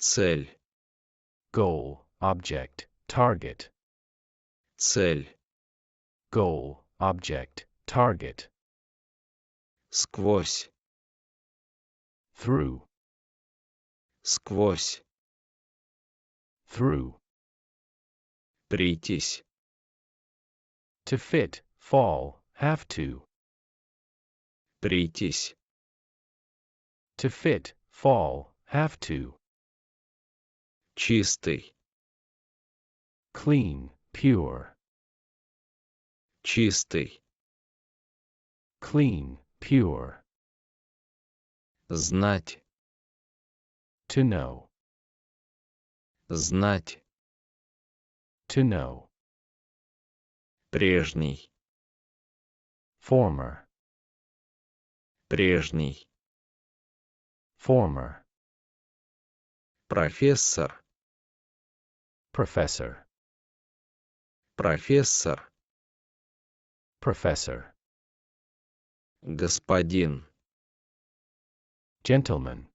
Цель. Goal, object, target. Цель. Goal, object, target. Сквозь. Through, Сквозь. through. Прийтись. To fit, fall, have to. Прийтись. To fit, fall, have to. Чистый. Clean, pure. Чистый. Clean, pure. Знать. To know, Знать. to know. Прежний. Former, Прежний. former. Профессор. Professor, Профессор. professor. Господин. Gentleman,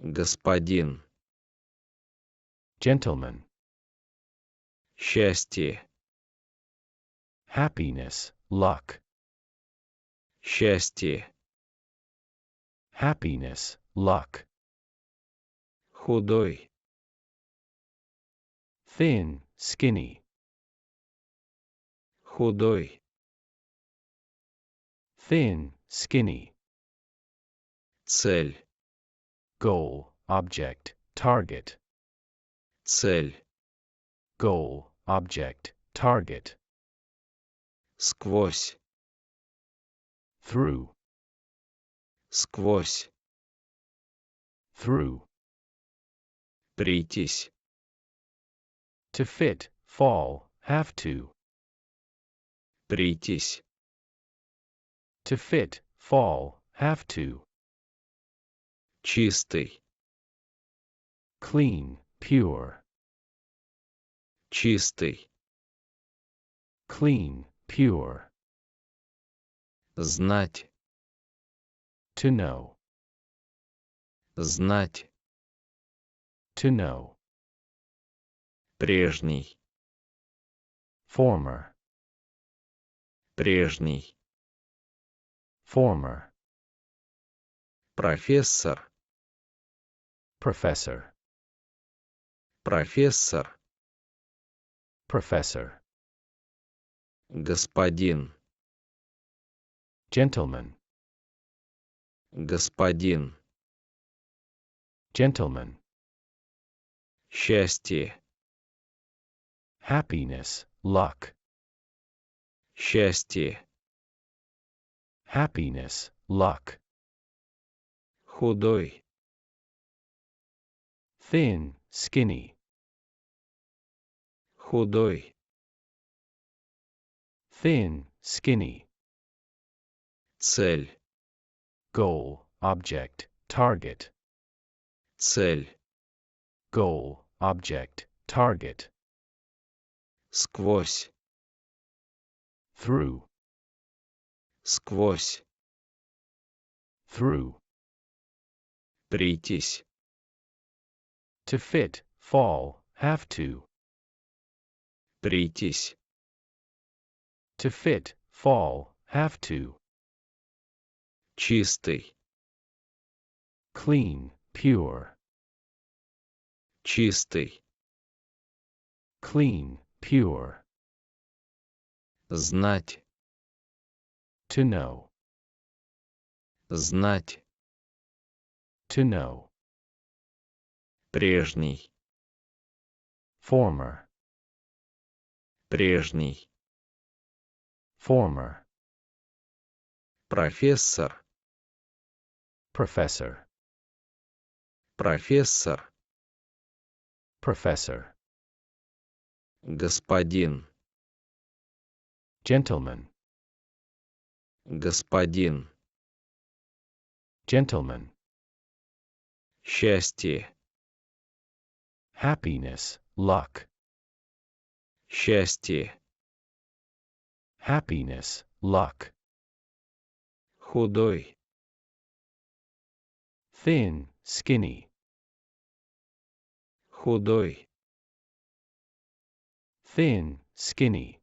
Господин. gentleman. Счастье. Happiness, luck. Счастье. Happiness, luck. Худой. Thin, skinny. Худой. Thin, skinny. Цель. Goal, object, target. Цель. Goal, object, target. Сквозь. Through, Сквозь. through. Прийтись. To fit, fall, have to. Прийтись. To fit, fall, have to. Чистый. Clean, pure. Чистый. Clean, pure. Знать. To know, Знать. to know. Прежний. Former, Прежний. former. Профессор. Professor, Профессор. professor. Господин. Gentleman, Господин. gentleman. Счастье. Happiness, luck. Счастье. Happiness, luck. Худой. Thin, skinny. Худой. Thin, skinny. Цель. Goal, object, target. Цель. Goal, object, target. Сквозь. Through, Сквозь. through. Прийтись. To fit, fall, have to. Прийтись. To fit, fall, have to. Чистый. Clean, pure. Чистый. Clean, pure. Знать. To know, Знать. to know. Прежний. Former, Прежний. former. Профессор. Professor, Профессор. professor. Господин. Gentleman, Господин. gentleman. Счастье. Happiness, luck. Счастье. Happiness, luck. Худой. Thin, skinny. худой, thin, skinny,